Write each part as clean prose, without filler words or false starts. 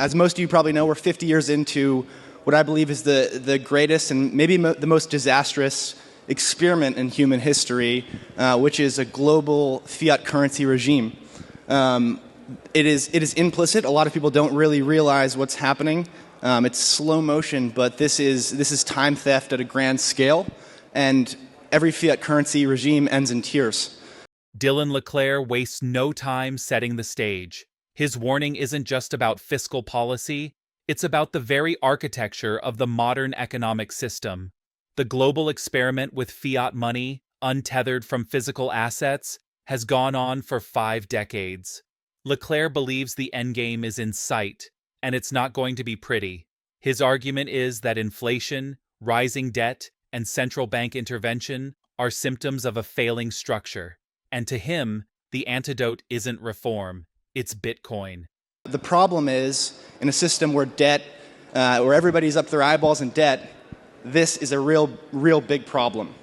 As most of you probably know, we're 50 years into what I believe is the greatest and maybe the most disastrous experiment in human history, which is a global fiat currency regime. It is implicit. A lot of people don't really realize what's happening. It's slow motion, but this is time theft at a grand scale, and every fiat currency regime ends in tears. Dylan LeClair wastes no time setting the stage. His warning isn't just about fiscal policy, it's about the very architecture of the modern economic system. The global experiment with fiat money, untethered from physical assets, has gone on for 5 decades. LeClair believes the endgame is in sight, and it's not going to be pretty. His argument is that inflation, rising debt, and central bank intervention are symptoms of a failing structure. And to him, the antidote isn't reform, it's Bitcoin. The problem is, in a system where where everybody's up their eyeballs in debt, this is a real big problem.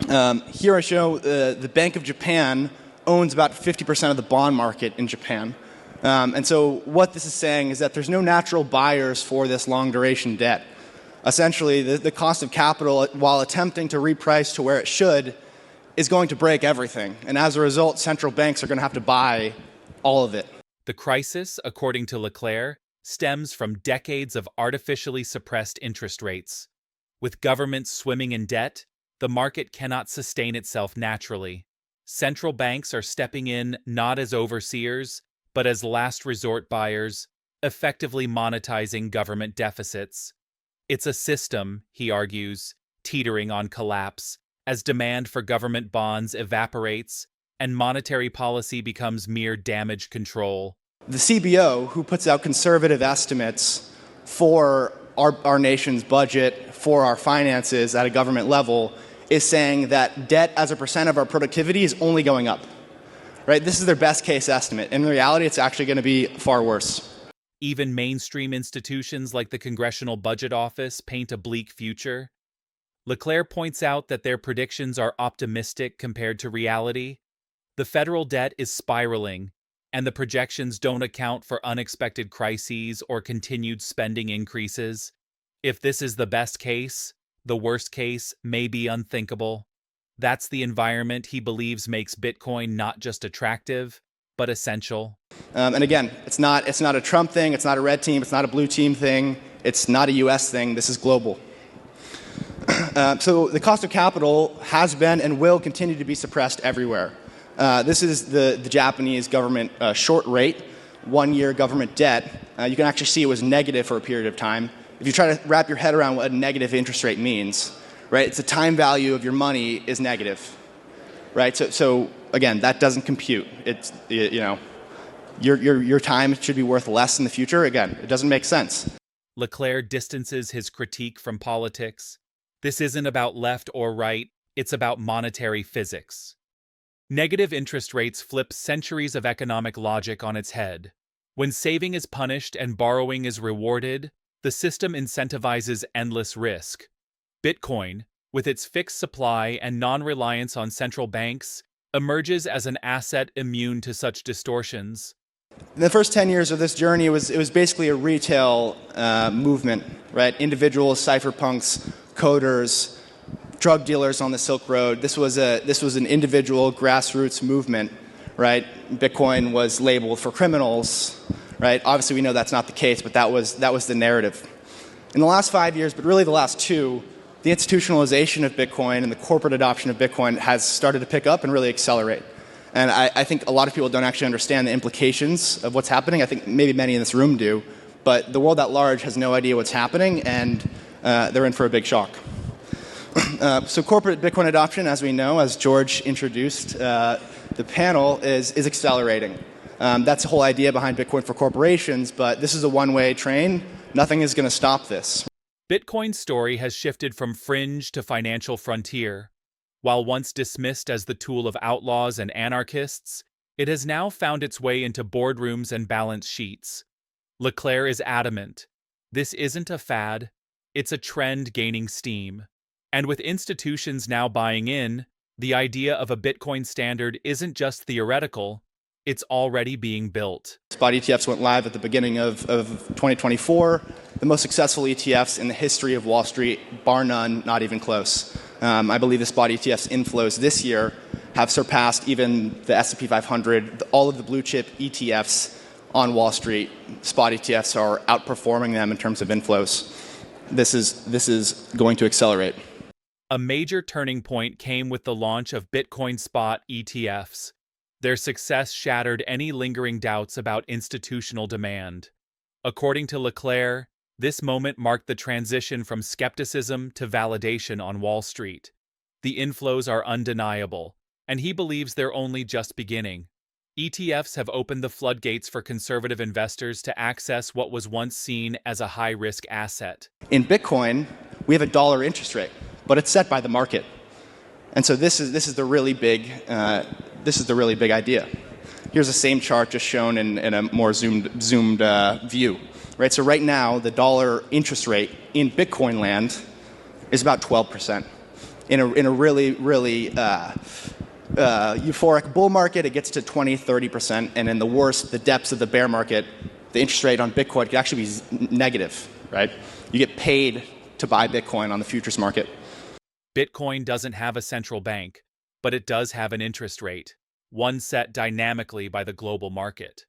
Here I show the Bank of Japan owns about 50% of the bond market in Japan. And so what this is saying is that there's no natural buyers for this long-duration debt. Essentially, the cost of capital, while attempting to reprice to where it should, is going to break everything. And as a result, central banks are going to have to buy all of it. The crisis, according to LeClair, stems from decades of artificially suppressed interest rates. With governments swimming in debt, the market cannot sustain itself naturally. Central banks are stepping in not as overseers, but as last resort buyers, effectively monetizing government deficits. It's a system, he argues, teetering on collapse, as demand for government bonds evaporates and monetary policy becomes mere damage control. The CBO, who puts out conservative estimates for our nation's budget, for our finances at a government level, is saying that debt as a percent of our productivity is only going up. Right? This is their best case estimate. In reality, it's actually going to be far worse. Even mainstream institutions like the Congressional Budget Office paint a bleak future. LeClair points out that their predictions are optimistic compared to reality. The federal debt is spiraling, and the projections don't account for unexpected crises or continued spending increases. If this is the best case, the worst case may be unthinkable. That's the environment he believes makes Bitcoin not just attractive, but essential. And again, it's not a Trump thing, it's not a red team, it's not a blue team thing, it's not a US thing, this is global. So the cost of capital has been and will continue to be suppressed everywhere. This is the Japanese government short rate, 1-year government debt. You can actually see it was negative for a period of time. If you try to wrap your head around what a negative interest rate means, right? It's the time value of your money is negative, right? So again, that doesn't compute. It's, your time should be worth less in the future. Again, it doesn't make sense. LeClair distances his critique from politics. This isn't about left or right, it's about monetary physics. Negative interest rates flip centuries of economic logic on its head. When saving is punished and borrowing is rewarded, the system incentivizes endless risk. Bitcoin, with its fixed supply and non-reliance on central banks, emerges as an asset immune to such distortions. In the first 10 years of this journey, it was basically a retail movement, right? Individuals, cypherpunks, coders, drug dealers on the Silk Road. This was an individual grassroots movement, right? Bitcoin was labeled for criminals, right? Obviously, we know that's not the case, but that was the narrative. In the last 5 years, but really the last 2, the institutionalization of Bitcoin and the corporate adoption of Bitcoin has started to pick up and really accelerate. And I think a lot of people don't actually understand the implications of what's happening. I think maybe many in this room do, but the world at large has no idea what's happening, and they're in for a big shock. So corporate Bitcoin adoption, as we know, as George introduced the panel, is accelerating. That's the whole idea behind Bitcoin for corporations, but this is a one-way train. Nothing is going to stop this. Bitcoin's story has shifted from fringe to financial frontier. While once dismissed as the tool of outlaws and anarchists, it has now found its way into boardrooms and balance sheets. LeClair is adamant. This isn't a fad, it's a trend gaining steam. And with institutions now buying in, the idea of a Bitcoin standard isn't just theoretical, It's already being built. Spot ETFs went live at the beginning of 2024. The most successful ETFs in the history of Wall Street, bar none, not even close. I believe the spot ETFs inflows this year have surpassed even the S&P 500. All of the blue chip ETFs on Wall Street, spot ETFs are outperforming them in terms of inflows. This is going to accelerate. A major turning point came with the launch of Bitcoin spot ETFs. Their success shattered any lingering doubts about institutional demand. According to LeClair, this moment marked the transition from skepticism to validation on Wall Street. The inflows are undeniable, and he believes they're only just beginning. ETFs have opened the floodgates for conservative investors to access what was once seen as a high-risk asset. In Bitcoin, we have a dollar interest rate, but it's set by the market. And so this is the really big idea. Here's the same chart just shown in a more zoomed view. Right. So right now the dollar interest rate in Bitcoin land is about 12%. In a really euphoric bull market, it gets to 20-30%, and in the depths of the bear market, the interest rate on Bitcoin could actually be negative. Right. You get paid to buy Bitcoin on the futures market. Bitcoin doesn't have a central bank, but it does have an interest rate, one set dynamically by the global market.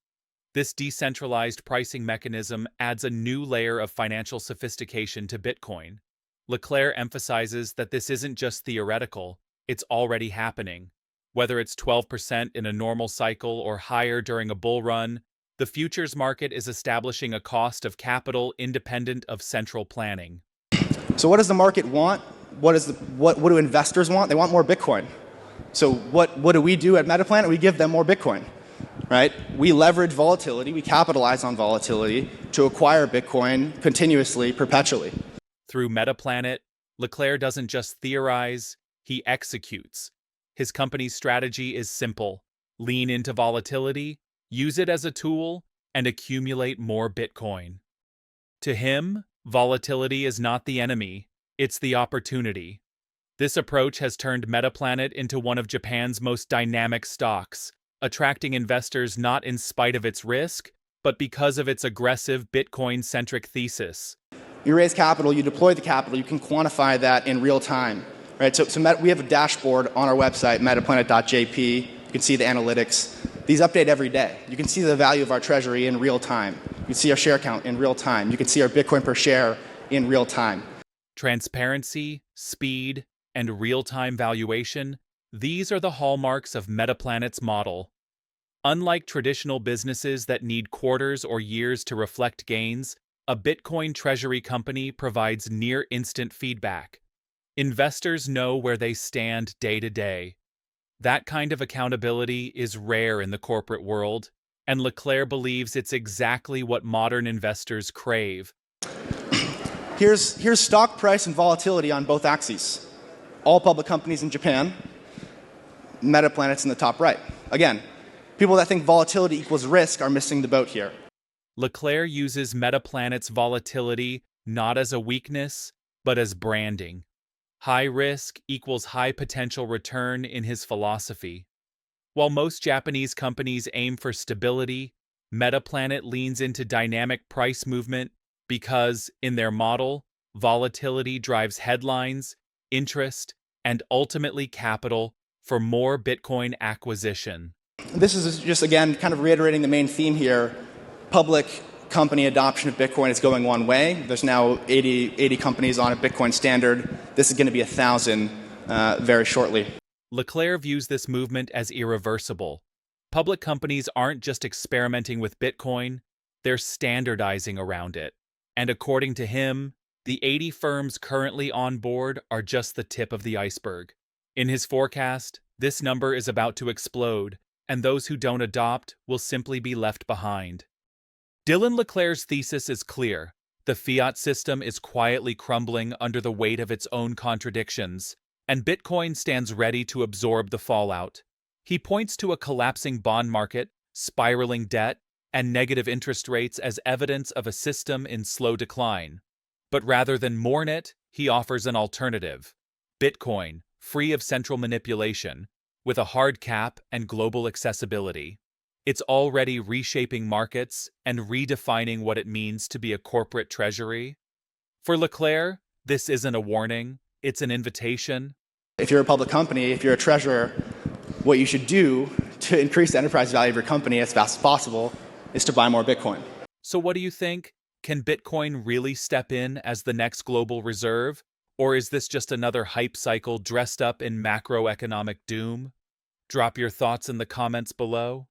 This decentralized pricing mechanism adds a new layer of financial sophistication to Bitcoin. LeClair emphasizes that this isn't just theoretical, it's already happening. Whether it's 12% in a normal cycle or higher during a bull run, the futures market is establishing a cost of capital independent of central planning. So what does the market want? What do investors want? They want more Bitcoin. So what do we do at MetaPlanet? We give them more Bitcoin, right? We leverage volatility. We capitalize on volatility to acquire Bitcoin continuously, perpetually. Through MetaPlanet, LeClair doesn't just theorize, he executes. His company's strategy is simple: lean into volatility, use it as a tool, and accumulate more Bitcoin. To him, volatility is not the enemy, it's the opportunity. This approach has turned MetaPlanet into one of Japan's most dynamic stocks, attracting investors not in spite of its risk, but because of its aggressive Bitcoin-centric thesis. You raise capital, you deploy the capital, you can quantify that in real time. Right? So we have a dashboard on our website, metaplanet.jp. You can see the analytics. These update every day. You can see the value of our treasury in real time. You can see our share count in real time. You can see our Bitcoin per share in real time. Transparency, speed, and real-time valuation, these are the hallmarks of MetaPlanet's model. Unlike traditional businesses that need quarters or years to reflect gains, a Bitcoin treasury company provides near-instant feedback. Investors know where they stand day to day. That kind of accountability is rare in the corporate world, and LeClair believes it's exactly what modern investors crave. Here's stock price and volatility on both axes. All public companies in Japan, MetaPlanet's in the top right. Again, people that think volatility equals risk are missing the boat here. LeClair uses MetaPlanet's volatility not as a weakness, but as branding. High risk equals high potential return in his philosophy. While most Japanese companies aim for stability, MetaPlanet leans into dynamic price movement because, in their model, volatility drives headlines, interest, and ultimately capital for more Bitcoin acquisition. This is just, again, kind of reiterating the main theme here. Public company adoption of Bitcoin is going one way. There's now 80 companies on a Bitcoin standard. This is going to be 1,000 very shortly. LeClair views this movement as irreversible. Public companies aren't just experimenting with Bitcoin, they're standardizing around it. And according to him, the 80 firms currently on board are just the tip of the iceberg. In his forecast, this number is about to explode, and those who don't adopt will simply be left behind. Dylan LeClair's thesis is clear. The fiat system is quietly crumbling under the weight of its own contradictions, and Bitcoin stands ready to absorb the fallout. He points to a collapsing bond market, spiraling debt, and negative interest rates as evidence of a system in slow decline. But rather than mourn it, he offers an alternative: Bitcoin, free of central manipulation, with a hard cap and global accessibility. It's already reshaping markets and redefining what it means to be a corporate treasury. For LeClair, this isn't a warning, it's an invitation. If you're a public company, if you're a treasurer, what you should do to increase the enterprise value of your company as fast as possible is to buy more Bitcoin. So, what do you think? Can Bitcoin really step in as the next global reserve? Or is this just another hype cycle dressed up in macroeconomic doom? Drop your thoughts in the comments below.